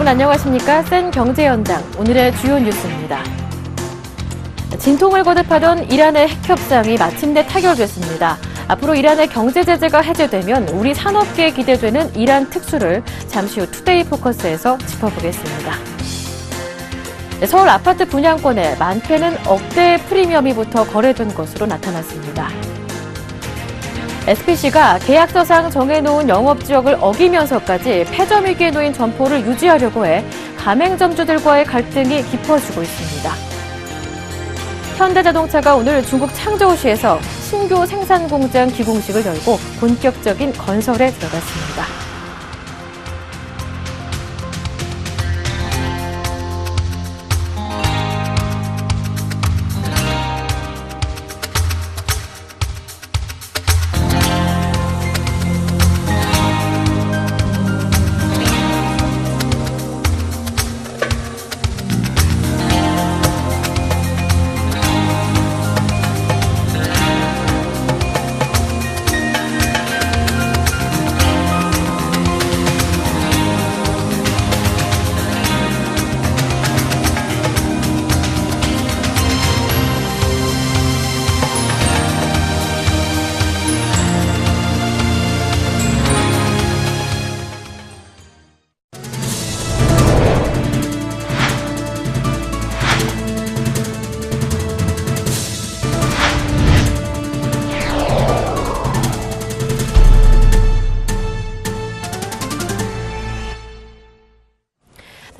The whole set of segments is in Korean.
여러분 안녕하십니까? 센 경제 현장 오늘의 주요 뉴스입니다. 진통을 거듭하던 이란의 핵 협상이 마침내 타결됐습니다. 앞으로 이란의 경제 제재가 해제되면 우리 산업계에 기대되는 이란 특수를 잠시 후 투데이 포커스에서 짚어보겠습니다. 서울 아파트 분양권에 많게는 억대의 프리미엄이 붙어 거래된 것으로 나타났습니다. SPC가 계약서상 정해놓은 영업지역을 어기면서까지 폐점 위기에 놓인 점포를 유지하려고 해 가맹점주들과의 갈등이 깊어지고 있습니다. 현대자동차가 오늘 중국 창저우시에서 신규 생산공장 기공식을 열고 본격적인 건설에 들어갔습니다.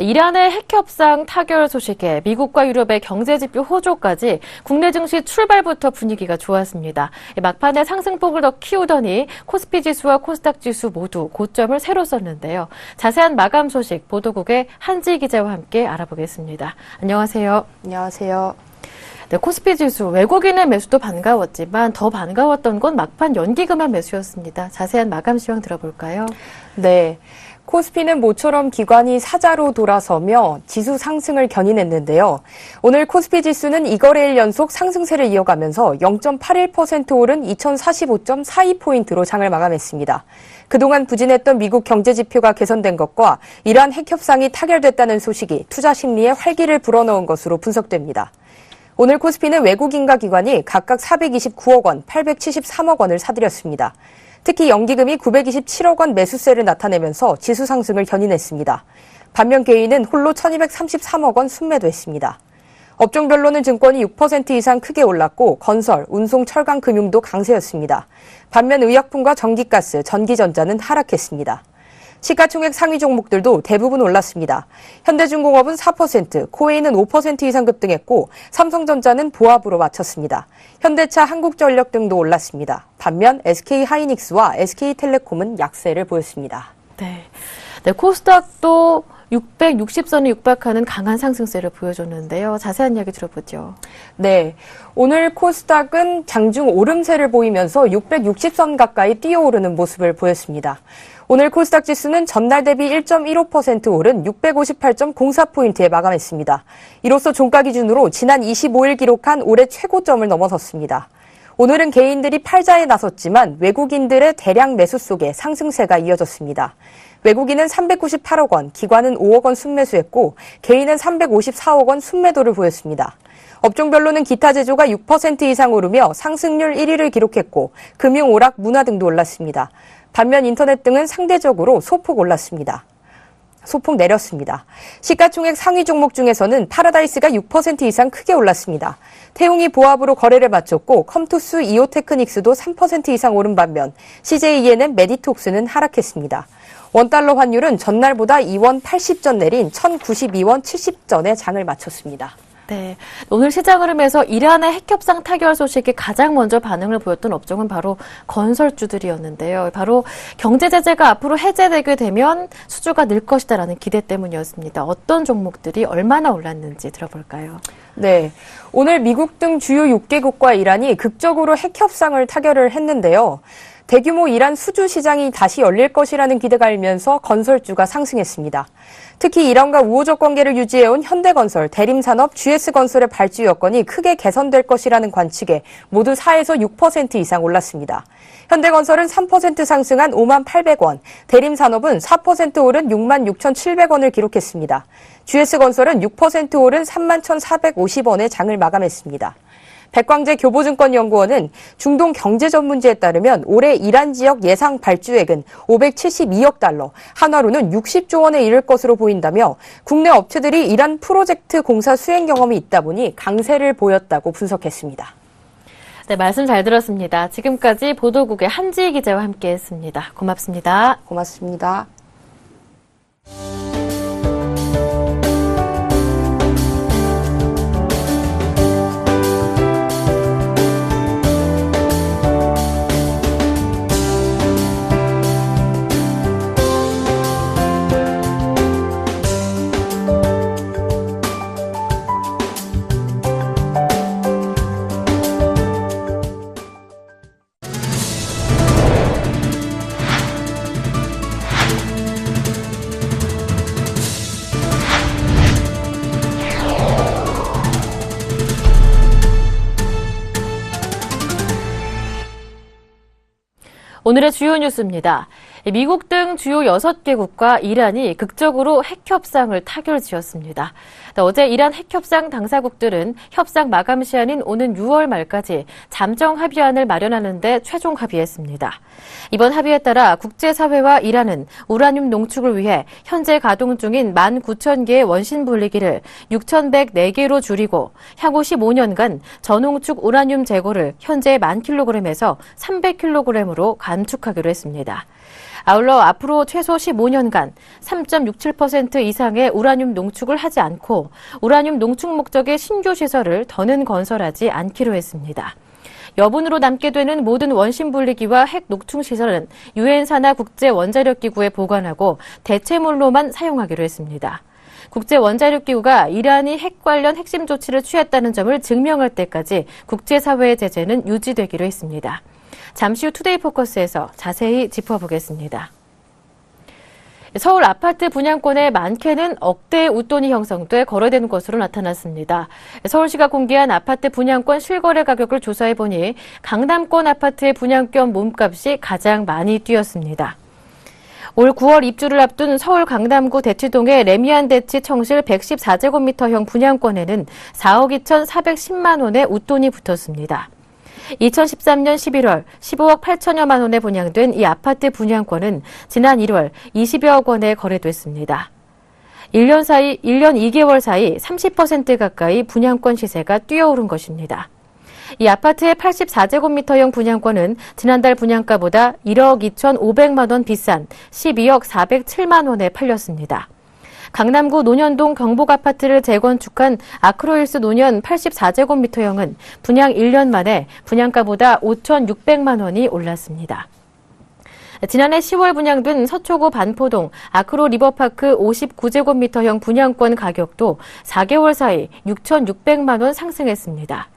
이란의 핵 협상 타결 소식에 미국과 유럽의 경제지표 호조까지 국내 증시 출발부터 분위기가 좋았습니다. 막판에 상승폭을 더 키우더니 코스피 지수와 코스닥 지수 모두 고점을 새로 썼는데요. 자세한 마감 소식 보도국의 한지 기자와 함께 알아보겠습니다. 안녕하세요. 안녕하세요. 네, 코스피 지수 외국인의 매수도 반가웠지만 더 반가웠던 건 막판 연기금한 매수였습니다. 자세한 마감 시황 들어볼까요? 네. 코스피는 모처럼 기관이 사자로 돌아서며 지수 상승을 견인했는데요. 오늘 코스피 지수는 2거래일 연속 상승세를 이어가면서 0.81% 오른 2045.42포인트로 장을 마감했습니다. 그동안 부진했던 미국 경제 지표가 개선된 것과 이란 핵 협상이 타결됐다는 소식이 투자 심리에 활기를 불어넣은 것으로 분석됩니다. 오늘 코스피는 외국인과 기관이 각각 429억 원, 873억 원을 사들였습니다. 특히 연기금이 927억 원 매수세를 나타내면서 지수 상승을 견인했습니다. 반면 개인은 홀로 1233억 원 순매도했습니다. 업종별로는 증권이 6% 이상 크게 올랐고 건설, 운송, 철강, 금융도 강세였습니다. 반면 의약품과 전기가스, 전기전자는 하락했습니다. 시가총액 상위 종목들도 대부분 올랐습니다. 현대중공업은 4%, 코웨이는 5% 이상 급등했고 삼성전자는 보합으로 마쳤습니다. 현대차, 한국전력 등도 올랐습니다. 반면 SK하이닉스와 SK텔레콤은 약세를 보였습니다. 네, 코스닥도 660선을 육박하는 강한 상승세를 보여줬는데요. 자세한 이야기 들어보죠. 네, 오늘 코스닥은 장중 오름세를 보이면서 660선 가까이 뛰어오르는 모습을 보였습니다. 오늘 코스닥 지수는 전날 대비 1.15% 오른 658.04포인트에 마감했습니다. 이로써 종가 기준으로 지난 25일 기록한 올해 최고점을 넘어섰습니다. 오늘은 개인들이 팔자에 나섰지만 외국인들의 대량 매수 속에 상승세가 이어졌습니다. 외국인은 398억 원, 기관은 5억 원 순매수했고 개인은 354억 원 순매도를 보였습니다. 업종별로는 기타 제조가 6% 이상 오르며 상승률 1위를 기록했고 금융, 오락, 문화 등도 올랐습니다. 반면 인터넷 등은 상대적으로 소폭 내렸습니다. 시가총액 상위 종목 중에서는 파라다이스가 6% 이상 크게 올랐습니다. 태웅이 보합으로 거래를 마쳤고 컴투스, 이오테크닉스도 3% 이상 오른 반면 CJENM, 메디톡스는 하락했습니다. 원달러 환율은 전날보다 2원 80전 내린 1092원 70전에 장을 마쳤습니다. 네, 오늘 시장 흐름에서 이란의 핵 협상 타결 소식이 가장 먼저 반응을 보였던 업종은 바로 건설주들이었는데요. 바로 경제 제재가 앞으로 해제되게 되면 수주가 늘 것이다라는 기대 때문이었습니다. 어떤 종목들이 얼마나 올랐는지 들어볼까요? 네, 오늘 미국 등 주요 6개국과 이란이 극적으로 핵 협상을 타결을 했는데요. 대규모 이란 수주 시장이 다시 열릴 것이라는 기대가 일면서 건설주가 상승했습니다. 특히 이란과 우호적 관계를 유지해온 현대건설, 대림산업, GS건설의 발주 여건이 크게 개선될 것이라는 관측에 모두 4에서 6% 이상 올랐습니다. 현대건설은 3% 상승한 5만 800원, 대림산업은 4% 오른 6만 6,700원을 기록했습니다. GS건설은 6% 오른 3만 1,450원에 장을 마감했습니다. 백광재 교보증권연구원은 중동 경제전문지에 따르면 올해 이란 지역 예상 발주액은 572억 달러, 한화로는 60조 원에 이를 것으로 보인다며 국내 업체들이 이란 프로젝트 공사 수행 경험이 있다 보니 강세를 보였다고 분석했습니다. 네, 말씀 잘 들었습니다. 지금까지 보도국의 한지희 기자와 함께했습니다. 고맙습니다. 고맙습니다. 오늘의 주요 뉴스입니다. 미국 등 주요 6개국과 이란이 극적으로 핵협상을 타결지었습니다. 어제 이란 핵협상 당사국들은 협상 마감 시한인 오는 6월 말까지 잠정 합의안을 마련하는 데 최종 합의했습니다. 이번 합의에 따라 국제사회와 이란은 우라늄 농축을 위해 현재 가동 중인 19,000개의 원심 분리기를 6,104개로 줄이고 향후 15년간 저농축 우라늄 재고를 현재 10,000kg에서 300kg으로 감축하기로 했습니다. 아울러 앞으로 최소 15년간 3.67% 이상의 우라늄 농축을 하지 않고 우라늄 농축 목적의 신규 시설을 더는 건설하지 않기로 했습니다. 여분으로 남게 되는 모든 원심 분리기와 핵 농축 시설은 유엔 산하 국제 원자력 기구에 보관하고 대체물로만 사용하기로 했습니다. 국제 원자력 기구가 이란이 핵 관련 핵심 조치를 취했다는 점을 증명할 때까지 국제사회의 제재는 유지되기로 했습니다. 잠시 후 투데이 포커스에서 자세히 짚어보겠습니다. 서울 아파트 분양권의 많게는 억대의 웃돈이 형성돼 거래되는 것으로 나타났습니다. 서울시가 공개한 아파트 분양권 실거래 가격을 조사해보니 강남권 아파트의 분양권 몸값이 가장 많이 뛰었습니다. 올 9월 입주를 앞둔 서울 강남구 대치동의 레미안 대치 청실 114제곱미터형 분양권에는 4억 2,410만 원의 웃돈이 붙었습니다. 2013년 11월 15억 8천여만 원에 분양된 이 아파트 분양권은 지난 1월 20여억 원에 거래됐습니다. 1년 2개월 사이 30% 가까이 분양권 시세가 뛰어오른 것입니다. 이 아파트의 84제곱미터형 분양권은 지난달 분양가보다 1억 2,500만 원 비싼 12억 407만 원에 팔렸습니다. 강남구 논현동 경복 아파트를 재건축한 아크로힐스 논현 84제곱미터형은 분양 1년 만에 분양가보다 5,600만 원이 올랐습니다. 지난해 10월 분양된 서초구 반포동 아크로 리버파크 59제곱미터형 분양권 가격도 4개월 사이 6,600만 원 상승했습니다.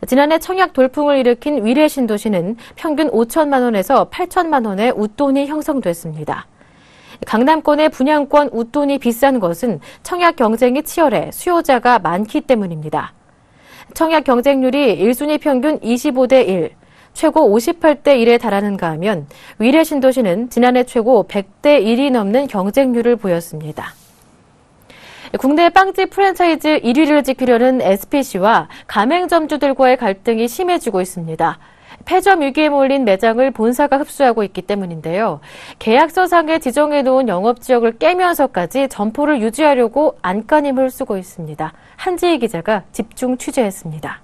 지난해 청약 돌풍을 일으킨 위례 신도시는 평균 5천만 원에서 8천만 원의 웃돈이 형성됐습니다. 강남권의 분양권 웃돈이 비싼 것은 청약 경쟁이 치열해 수요자가 많기 때문입니다. 청약 경쟁률이 1순위 평균 25대 1, 최고 58대 1에 달하는가 하면 위례 신도시는 지난해 최고 100대 1이 넘는 경쟁률을 보였습니다. 국내 빵집 프랜차이즈 1위를 지키려는 SPC와 가맹점주들과의 갈등이 심해지고 있습니다. 폐점 위기에 몰린 매장을 본사가 흡수하고 있기 때문인데요. 계약서상에 지정해놓은 영업지역을 깨면서까지 점포를 유지하려고 안간힘을 쓰고 있습니다. 한지희 기자가 집중 취재했습니다.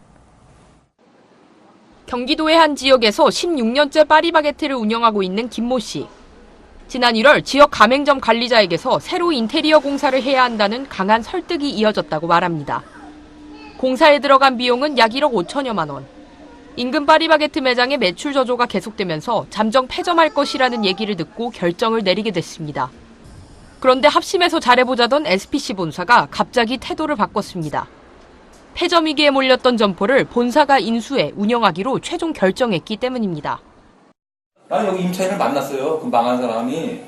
경기도의 한 지역에서 16년째 파리바게트를 운영하고 있는 김모 씨. 지난 1월 지역 가맹점 관리자에게서 새로 인테리어 공사를 해야 한다는 강한 설득이 이어졌다고 말합니다. 공사에 들어간 비용은 약 1억 5천여만 원. 인근 파리바게트 매장의 매출 저조가 계속되면서 잠정 폐점할 것이라는 얘기를 듣고 결정을 내리게 됐습니다. 그런데 합심해서 잘해보자던 SPC 본사가 갑자기 태도를 바꿨습니다. 폐점 위기에 몰렸던 점포를 본사가 인수해 운영하기로 최종 결정했기 때문입니다. 아니 여기 임차인을 만났어요. 그 망한 사람이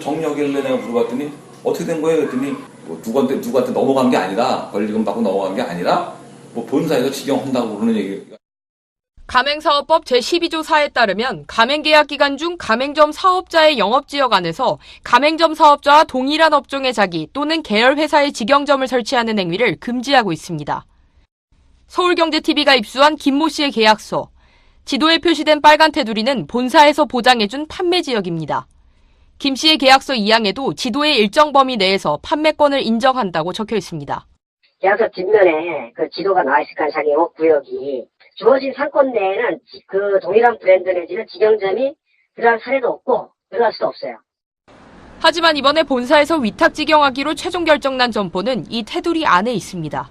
정리하길래 내가 물어봤더니 어떻게 된 거예요? 그랬더니 뭐 누구한테 넘어간 게 아니라 권리금 받고 넘어간 게 아니라 뭐 본사에서 직영한다고 그러는 얘기가. 가맹사업법 제12조 4에 따르면 가맹계약 기간 중 가맹점 사업자의 영업지역 안에서 가맹점 사업자와 동일한 업종의 자기 또는 계열회사의 직영점을 설치하는 행위를 금지하고 있습니다. 서울경제TV가 입수한 김모 씨의 계약서. 지도에 표시된 빨간 테두리는 본사에서 보장해준 판매지역입니다. 김 씨의 계약서 2항에도 지도의 일정 범위 내에서 판매권을 인정한다고 적혀 있습니다. 계약서 뒷면에 그 지도가 나와 있을 거야, 자기 영업구역이. 주어진 상권 내에는 그 동일한 브랜드 내지는 직영점이 들어갈 사례도 없고 들어갈 수도 없어요. 하지만 이번에 본사에서 위탁 직영하기로 최종 결정난 점포는 이 테두리 안에 있습니다.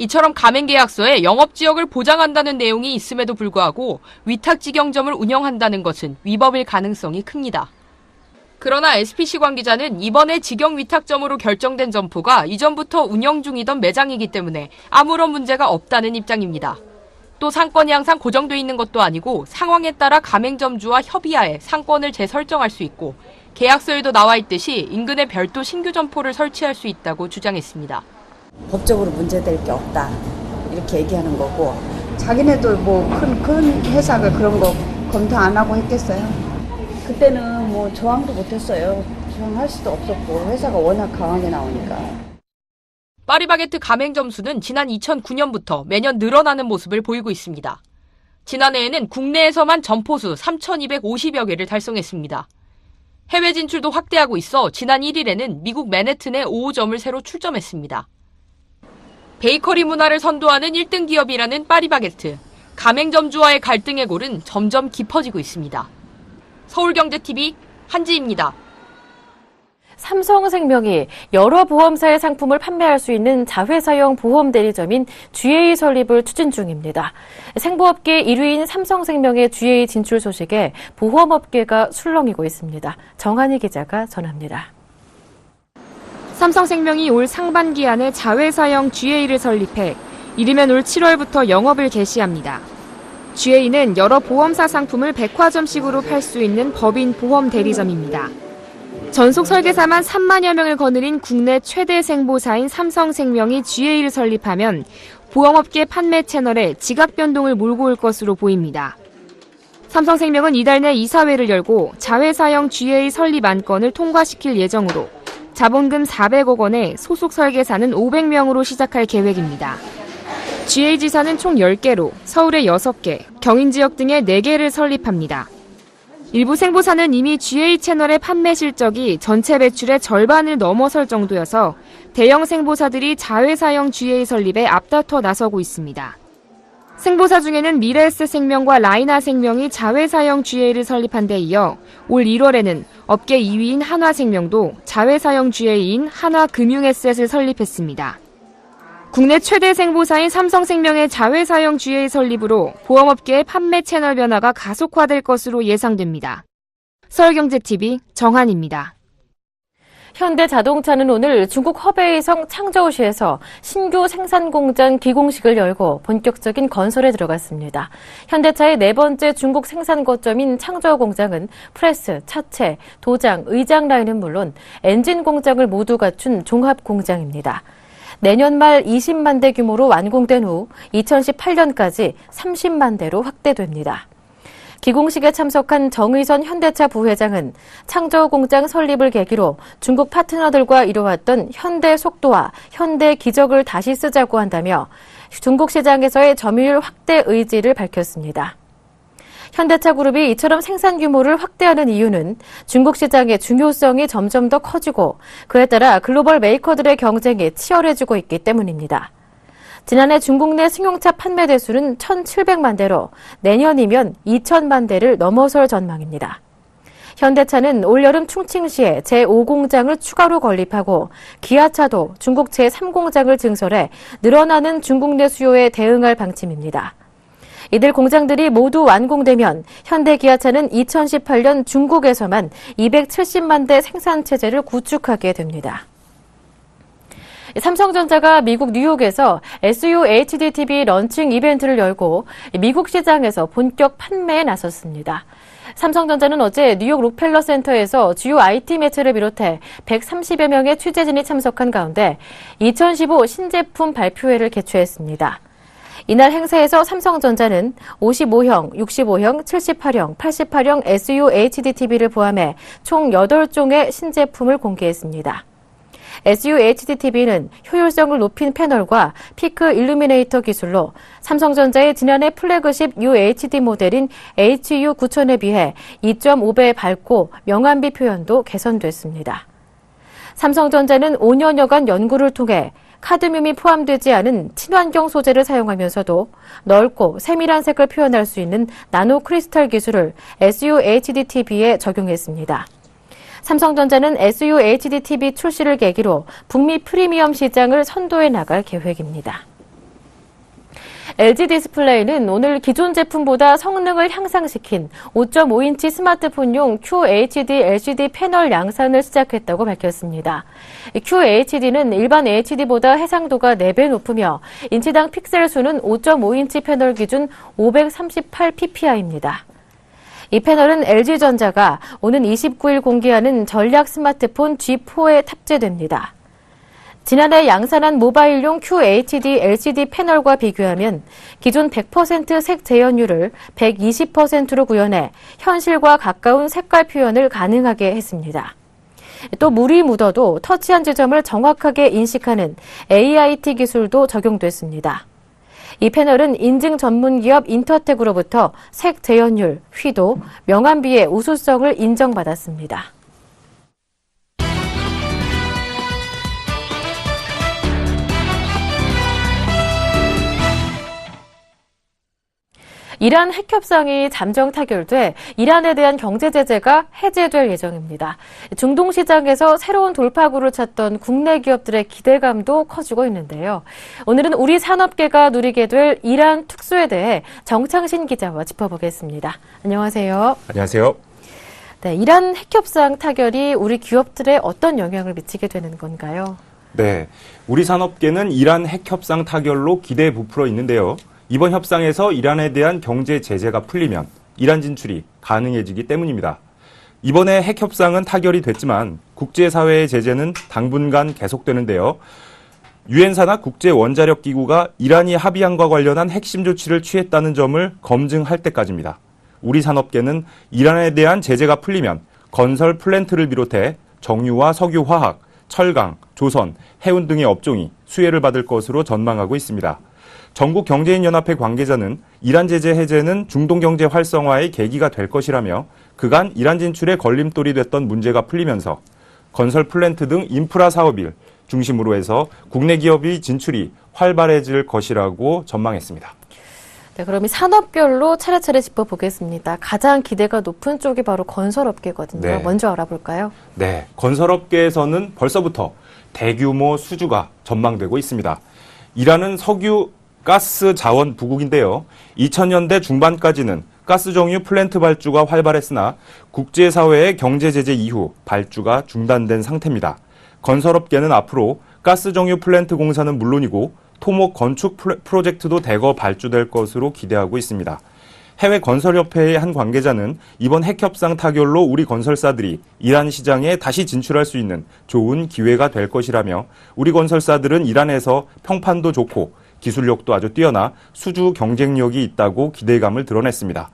이처럼 가맹계약서에 영업지역을 보장한다는 내용이 있음에도 불구하고 위탁 직영점을 운영한다는 것은 위법일 가능성이 큽니다. 그러나 SPC 관계자는 이번에 직영 위탁점으로 결정된 점포가 이전부터 운영 중이던 매장이기 때문에 아무런 문제가 없다는 입장입니다. 또 상권이 항상 고정돼 있는 것도 아니고 상황에 따라 가맹점주와 협의하에 상권을 재설정할 수 있고 계약서에도 나와 있듯이 인근에 별도 신규 점포를 설치할 수 있다고 주장했습니다. 법적으로 문제될 게 없다 이렇게 얘기하는 거고 자기네도 뭐 큰 회사가 그런 거 검토 안 하고 했겠어요? 그때는 뭐 저항도 못했어요. 저항할 수도 없었고 회사가 워낙 강하게 나오니까. 파리바게뜨 가맹점 수는 지난 2009년부터 매년 늘어나는 모습을 보이고 있습니다. 지난해에는 국내에서만 점포수 3,250여 개를 달성했습니다. 해외 진출도 확대하고 있어 지난 1일에는 미국 맨해튼에 5호점을 새로 출점했습니다. 베이커리 문화를 선도하는 1등 기업이라는 파리바게뜨. 가맹점주와의 갈등의 골은 점점 깊어지고 있습니다. 서울경제TV 한지입니다. 삼성생명이 여러 보험사의 상품을 판매할 수 있는 자회사형 보험 대리점인 GA 설립을 추진 중입니다. 생보업계 1위인 삼성생명의 GA 진출 소식에 보험업계가 술렁이고 있습니다. 정한희 기자가 전합니다. 삼성생명이 올 상반기 안에 자회사형 GA를 설립해 이르면 올 7월부터 영업을 개시합니다. GA는 여러 보험사 상품을 백화점식으로 팔 수 있는 법인 보험 대리점입니다. 전속 설계사만 3만여 명을 거느린 국내 최대 생보사인 삼성생명이 GA를 설립하면 보험업계 판매 채널에 지각 변동을 몰고 올 것으로 보입니다. 삼성생명은 이달 내 이사회를 열고 자회사형 GA 설립 안건을 통과시킬 예정으로 자본금 400억 원에 소속 설계사는 500명으로 시작할 계획입니다. GA 지사는 총 10개로 서울에 6개, 경인 지역 등에 4개를 설립합니다. 일부 생보사는 이미 GA 채널의 판매 실적이 전체 배출의 절반을 넘어설 정도여서 대형 생보사들이 자회사형 GA 설립에 앞다퉈 나서고 있습니다. 생보사 중에는 미래에셋생명과 라이나생명이 자회사형 GA를 설립한 데 이어 올 1월에는 업계 2위인 한화생명도 자회사형 GA인 한화금융에셋을 설립했습니다. 국내 최대 생보사인 삼성생명의 자회사형 GA 설립으로 보험업계의 판매 채널 변화가 가속화될 것으로 예상됩니다. 서울경제TV 정한입니다. 현대자동차는 오늘 중국 허베이성 창저우시에서 신규 생산 공장 기공식을 열고 본격적인 건설에 들어갔습니다. 현대차의 네 번째 중국 생산 거점인 창저우 공장은 프레스, 차체, 도장, 의장 라인은 물론 엔진 공장을 모두 갖춘 종합 공장입니다. 내년 말 20만 대 규모로 완공된 후 2018년까지 30만 대로 확대됩니다. 기공식에 참석한 정의선 현대차 부회장은 창저우 공장 설립을 계기로 중국 파트너들과 이뤄왔던 현대 속도와 현대 기적을 다시 쓰자고 한다며 중국 시장에서의 점유율 확대 의지를 밝혔습니다. 현대차 그룹이 이처럼 생산 규모를 확대하는 이유는 중국 시장의 중요성이 점점 더 커지고 그에 따라 글로벌 메이커들의 경쟁이 치열해지고 있기 때문입니다. 지난해 중국 내 승용차 판매 대수는 1,700만 대로 내년이면 2,000만 대를 넘어설 전망입니다. 현대차는 올여름 충칭시에 제5공장을 추가로 건립하고 기아차도 중국 제3공장을 증설해 늘어나는 중국 내 수요에 대응할 방침입니다. 이들 공장들이 모두 완공되면 현대기아차는 2018년 중국에서만 270만 대 생산 체제를 구축하게 됩니다. 삼성전자가 미국 뉴욕에서 SUHD-TV 런칭 이벤트를 열고 미국 시장에서 본격 판매에 나섰습니다. 삼성전자는 어제 뉴욕 록펠러 센터에서 주요 IT 매체를 비롯해 130여 명의 취재진이 참석한 가운데 2015 신제품 발표회를 개최했습니다. 이날 행사에서 삼성전자는 55형, 65형, 78형, 88형 SUHD-TV를 포함해 총 8종의 신제품을 공개했습니다. SUHD-TV는 효율성을 높인 패널과 피크 일루미네이터 기술로 삼성전자의 지난해 플래그십 UHD 모델인 HU9000에 비해 2.5배 밝고 명암비 표현도 개선됐습니다. 삼성전자는 5년여간 연구를 통해 카드뮴이 포함되지 않은 친환경 소재를 사용하면서도 넓고 세밀한 색을 표현할 수 있는 나노 크리스탈 기술을 SUHD-TV에 적용했습니다. 삼성전자는 SUHD-TV 출시를 계기로 북미 프리미엄 시장을 선도해 나갈 계획입니다. LG 디스플레이는 오늘 기존 제품보다 성능을 향상시킨 5.5인치 스마트폰용 QHD LCD 패널 양산을 시작했다고 밝혔습니다. QHD는 일반 HD보다 해상도가 4배 높으며 인치당 픽셀 수는 5.5인치 패널 기준 538ppi입니다. 이 패널은 LG전자가 오는 29일 공개하는 전략 스마트폰 G4에 탑재됩니다. 지난해 양산한 모바일용 QHD LCD 패널과 비교하면 기존 100% 색 재현율을 120%로 구현해 현실과 가까운 색깔 표현을 가능하게 했습니다. 또 물이 묻어도 터치한 지점을 정확하게 인식하는 AIT 기술도 적용됐습니다. 이 패널은 인증 전문 기업 인터텍으로부터 색 재현율, 휘도, 명암비의 우수성을 인정받았습니다. 이란 핵 협상이 잠정 타결돼 이란에 대한 경제 제재가 해제될 예정입니다. 중동 시장에서 새로운 돌파구를 찾던 국내 기업들의 기대감도 커지고 있는데요. 오늘은 우리 산업계가 누리게 될 이란 특수에 대해 정창신 기자와 짚어보겠습니다. 안녕하세요. 안녕하세요. 네, 이란 핵 협상 타결이 우리 기업들에 어떤 영향을 미치게 되는 건가요? 네, 우리 산업계는 이란 핵 협상 타결로 기대에 부풀어 있는데요. 이번 협상에서 이란에 대한 경제 제재가 풀리면 이란 진출이 가능해지기 때문입니다. 이번에 핵 협상은 타결이 됐지만 국제사회의 제재는 당분간 계속되는데요. 유엔사나 국제원자력기구가 이란이 합의안과 관련한 핵심 조치를 취했다는 점을 검증할 때까지입니다. 우리 산업계는 이란에 대한 제재가 풀리면 건설 플랜트를 비롯해 정유와 석유화학, 철강, 조선, 해운 등의 업종이 수혜를 받을 것으로 전망하고 있습니다. 전국경제인연합회 관계자는 이란 제재 해제는 중동 경제 활성화의 계기가 될 것이라며 그간 이란 진출에 걸림돌이 됐던 문제가 풀리면서 건설 플랜트 등 인프라 사업을 중심으로 해서 국내 기업의 진출이 활발해질 것이라고 전망했습니다. 네, 그럼 이 산업별로 차례차례 짚어보겠습니다. 가장 기대가 높은 쪽이 바로 건설업계거든요. 네. 먼저 알아볼까요? 네, 건설업계에서는 벌써부터 대규모 수주가 전망되고 있습니다. 이란은 석유 가스 자원 부국인데요. 2000년대 중반까지는 가스 정유 플랜트 발주가 활발했으나 국제사회의 경제 제재 이후 발주가 중단된 상태입니다. 건설업계는 앞으로 가스 정유 플랜트 공사는 물론이고 토목 건축 프로젝트도 대거 발주될 것으로 기대하고 있습니다. 해외 건설협회의 한 관계자는 이번 핵협상 타결로 우리 건설사들이 이란 시장에 다시 진출할 수 있는 좋은 기회가 될 것이라며 우리 건설사들은 이란에서 평판도 좋고 기술력도 아주 뛰어나 수주 경쟁력이 있다고 기대감을 드러냈습니다.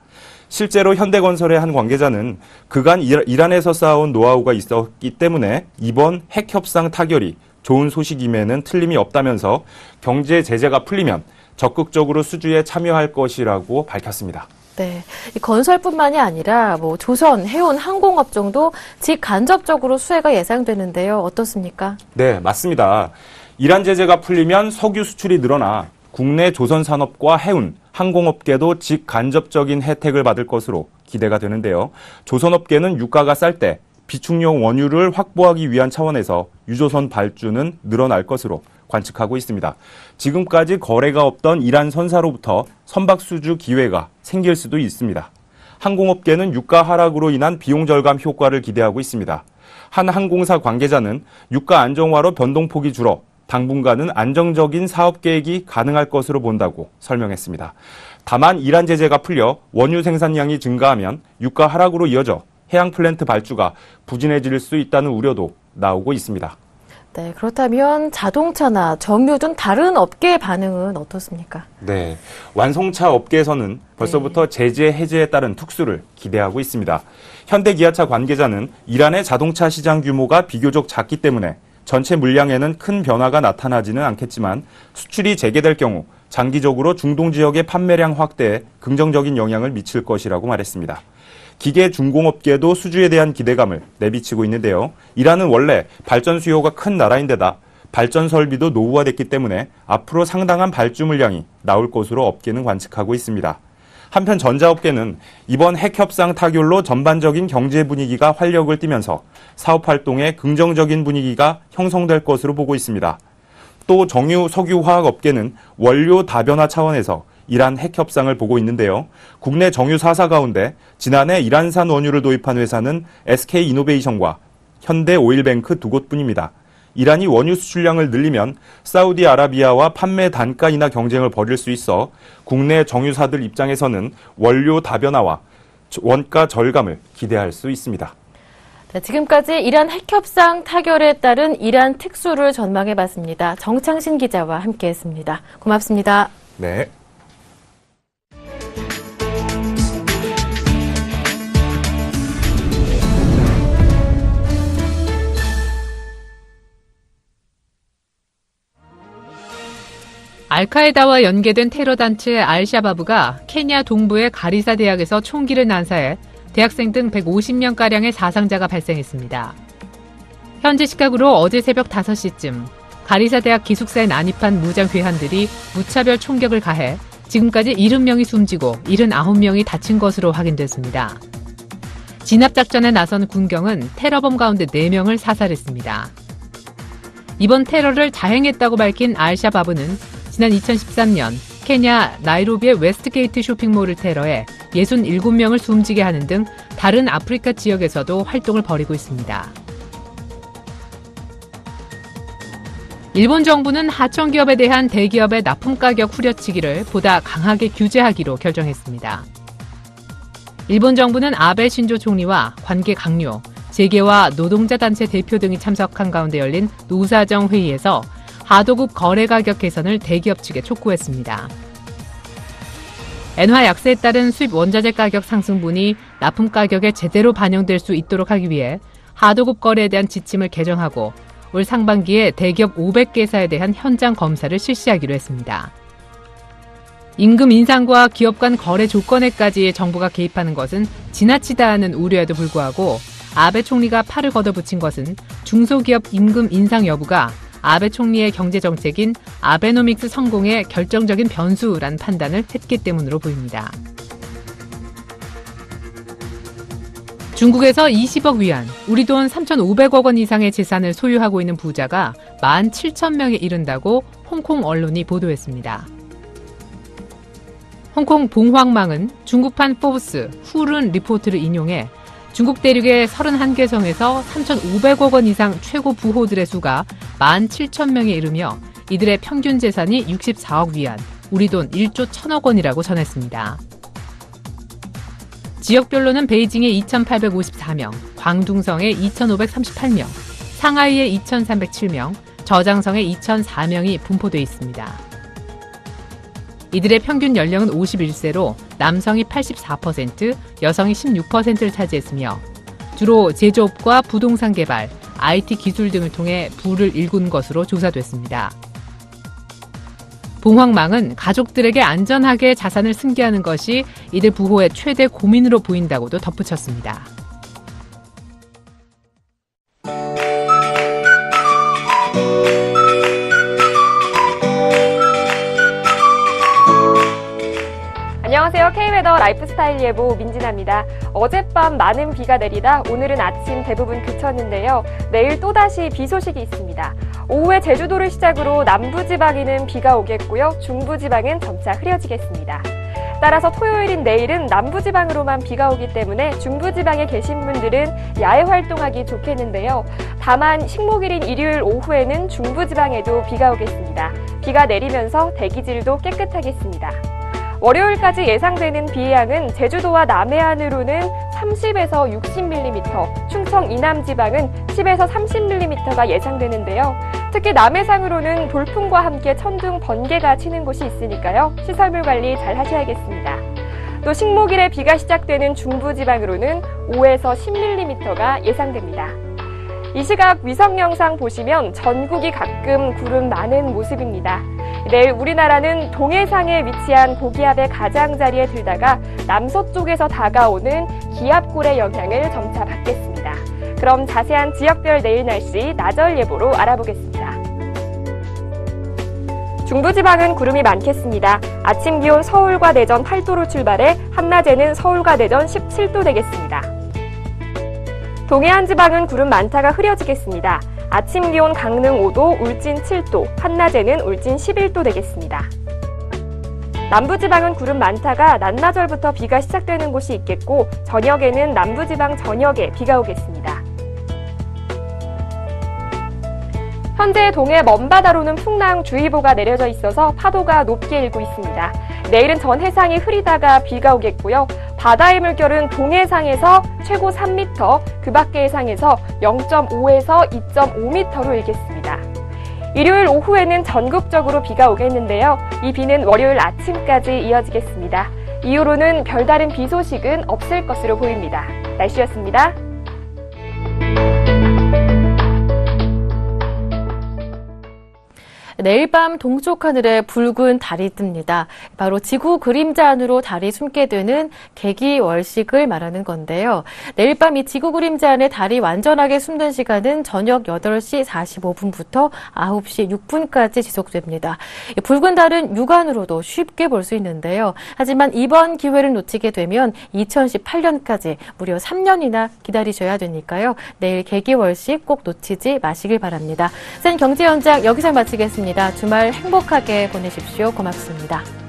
실제로 현대건설의 한 관계자는 그간 이란에서 쌓아온 노하우가 있었기 때문에 이번 핵협상 타결이 좋은 소식임에는 틀림이 없다면서 경제 제재가 풀리면 적극적으로 수주에 참여할 것이라고 밝혔습니다. 네, 이 건설뿐만이 아니라 조선, 해운, 항공업종도 직간접적으로 수혜가 예상되는데요. 어떻습니까? 네, 맞습니다. 이란 제재가 풀리면 석유 수출이 늘어나 국내 조선 산업과 해운, 항공업계도 직간접적인 혜택을 받을 것으로 기대가 되는데요. 조선업계는 유가가 쌀 때 비축용 원유를 확보하기 위한 차원에서 유조선 발주는 늘어날 것으로 관측하고 있습니다. 지금까지 거래가 없던 이란 선사로부터 선박 수주 기회가 생길 수도 있습니다. 항공업계는 유가 하락으로 인한 비용 절감 효과를 기대하고 있습니다. 한 항공사 관계자는 유가 안정화로 변동폭이 줄어 당분간은 안정적인 사업 계획이 가능할 것으로 본다고 설명했습니다. 다만 이란 제재가 풀려 원유 생산량이 증가하면 유가 하락으로 이어져 해양 플랜트 발주가 부진해질 수 있다는 우려도 나오고 있습니다. 네, 그렇다면 자동차나 정유 등 다른 업계의 반응은 어떻습니까? 네, 완성차 업계에서는 벌써부터 제재 해제에 따른 특수를 기대하고 있습니다. 현대기아차 관계자는 이란의 자동차 시장 규모가 비교적 작기 때문에 전체 물량에는 큰 변화가 나타나지는 않겠지만 수출이 재개될 경우 장기적으로 중동 지역의 판매량 확대에 긍정적인 영향을 미칠 것이라고 말했습니다. 기계 중공업계도 수주에 대한 기대감을 내비치고 있는데요. 이란은 원래 발전 수요가 큰 나라인데다 발전 설비도 노후화됐기 때문에 앞으로 상당한 발주 물량이 나올 것으로 업계는 관측하고 있습니다. 한편 전자업계는 이번 핵협상 타결로 전반적인 경제 분위기가 활력을 띠면서 사업 활동에 긍정적인 분위기가 형성될 것으로 보고 있습니다. 또 정유, 석유화학 업계는 원료 다변화 차원에서 이란 핵협상을 보고 있는데요. 국내 정유 4사 가운데 지난해 이란산 원유를 도입한 회사는 SK이노베이션과 현대오일뱅크 두 곳뿐입니다. 이란이 원유 수출량을 늘리면 사우디아라비아와 판매 단가 인하 경쟁을 벌일 수 있어 국내 정유사들 입장에서는 원료 다변화와 원가 절감을 기대할 수 있습니다. 네, 지금까지 이란 핵협상 타결에 따른 이란 특수를 전망해봤습니다. 정창신 기자와 함께했습니다. 고맙습니다. 네. 알카에다와 연계된 테러단체 알샤바브가 케냐 동부의 가리사 대학에서 총기를 난사해 대학생 등 150명가량의 사상자가 발생했습니다. 현지 시각으로 어제 새벽 5시쯤 가리사 대학 기숙사에 난입한 무장괴한들이 무차별 총격을 가해 지금까지 70명이 숨지고 79명이 다친 것으로 확인됐습니다. 진압작전에 나선 군경은 테러범 가운데 4명을 사살했습니다. 이번 테러를 자행했다고 밝힌 알샤바브는 지난 2013년 케냐 나이로비의 웨스트게이트 쇼핑몰을 테러해 67명을 숨지게 하는 등 다른 아프리카 지역에서도 활동을 벌이고 있습니다. 일본 정부는 하청기업에 대한 대기업의 납품가격 후려치기를 보다 강하게 규제하기로 결정했습니다. 일본 정부는 아베 신조 총리와 관계 강요, 재계와 노동자 단체 대표 등이 참석한 가운데 열린 노사정 회의에서 하도급 거래 가격 개선을 대기업 측에 촉구했습니다. 엔화 약세에 따른 수입 원자재 가격 상승분이 납품 가격에 제대로 반영될 수 있도록 하기 위해 하도급 거래에 대한 지침을 개정하고 올 상반기에 대기업 500개사에 대한 현장 검사를 실시하기로 했습니다. 임금 인상과 기업 간 거래 조건에까지 정부가 개입하는 것은 지나치다는 우려에도 불구하고 아베 총리가 팔을 걷어붙인 것은 중소기업 임금 인상 여부가 아베 총리의 경제정책인 아베노믹스 성공의 결정적인 변수란 판단을 했기 때문으로 보입니다. 중국에서 20억 위안, 우리 돈 3,500억 원 이상의 재산을 소유하고 있는 부자가 17,000명에 이른다고 홍콩 언론이 보도했습니다. 홍콩 봉황망은 중국판 포브스 후른 리포트를 인용해 중국 대륙의 31개 성에서 3,500억 원 이상 최고 부호들의 수가 17,000명에 이르며 이들의 평균 재산이 64억 위안, 우리 돈 1조 1,000억 원이라고 전했습니다. 지역별로는 베이징에 2,854명, 광둥성에 2,538명, 상하이에 2,307명, 저장성에 2,004명이 분포돼 있습니다. 이들의 평균 연령은 51세로 남성이 84%, 여성이 16%를 차지했으며 주로 제조업과 부동산 개발, IT 기술 등을 통해 부를 일군 것으로 조사됐습니다. 봉황망은 가족들에게 안전하게 자산을 승계하는 것이 이들 부호의 최대 고민으로 보인다고도 덧붙였습니다. 안녕하세요. K웨더 라이프스타일 예보 민진아입니다. 어젯밤 많은 비가 내리다 오늘은 아침 대부분 그쳤는데요. 내일 또다시 비 소식이 있습니다. 오후에 제주도를 시작으로 남부지방에는 비가 오겠고요. 중부지방은 점차 흐려지겠습니다. 따라서 토요일인 내일은 남부지방으로만 비가 오기 때문에 중부지방에 계신 분들은 야외 활동하기 좋겠는데요. 다만 식목일인 일요일 오후에는 중부지방에도 비가 오겠습니다. 비가 내리면서 대기질도 깨끗하겠습니다. 월요일까지 예상되는 비의 양은 제주도와 남해안으로는 30에서 60mm, 충청 이남지방은 10에서 30mm가 예상되는데요. 특히 남해상으로는 돌풍과 함께 천둥, 번개가 치는 곳이 있으니까요. 시설물 관리 잘 하셔야겠습니다. 또 식목일에 비가 시작되는 중부지방으로는 5에서 10mm가 예상됩니다. 이 시각 위성 영상 보시면 전국이 가끔 구름 많은 모습입니다. 내일 우리나라는 동해상에 위치한 고기압의 가장자리에 들다가 남서쪽에서 다가오는 기압골의 영향을 점차 받겠습니다. 그럼 자세한 지역별 내일 날씨 나절 예보로 알아보겠습니다. 중부지방은 구름이 많겠습니다. 아침 기온 서울과 대전 8도로 출발해 한낮에는 서울과 대전 17도 되겠습니다. 동해안 지방은 구름 많다가 흐려지겠습니다. 아침 기온 강릉 5도, 울진 7도, 한낮에는 울진 11도 되겠습니다. 남부지방은 구름 많다가 낮나절부터 비가 시작되는 곳이 있겠고 저녁에는 남부지방 전역에 비가 오겠습니다. 현재 동해 먼바다로는 풍랑주의보가 내려져 있어서 파도가 높게 일고 있습니다. 내일은 전 해상이 흐리다가 비가 오겠고요. 바다의 물결은 동해상에서 최고 3m, 그 밖의 해상에서 0.5에서 2.5m로 일겠습니다. 일요일 오후에는 전국적으로 비가 오겠는데요. 이 비는 월요일 아침까지 이어지겠습니다. 이후로는 별다른 비 소식은 없을 것으로 보입니다. 날씨였습니다. 내일 밤 동쪽 하늘에 붉은 달이 뜹니다. 바로 지구 그림자 안으로 달이 숨게 되는 개기월식을 말하는 건데요. 내일 밤 이 지구 그림자 안에 달이 완전하게 숨는 시간은 저녁 8시 45분부터 9시 6분까지 지속됩니다. 붉은 달은 육안으로도 쉽게 볼 수 있는데요. 하지만 이번 기회를 놓치게 되면 2018년까지 무려 3년이나 기다리셔야 되니까요. 내일 개기월식 꼭 놓치지 마시길 바랍니다. 센 경제연장 여기서 마치겠습니다. 주말 행복하게 보내십시오. 고맙습니다.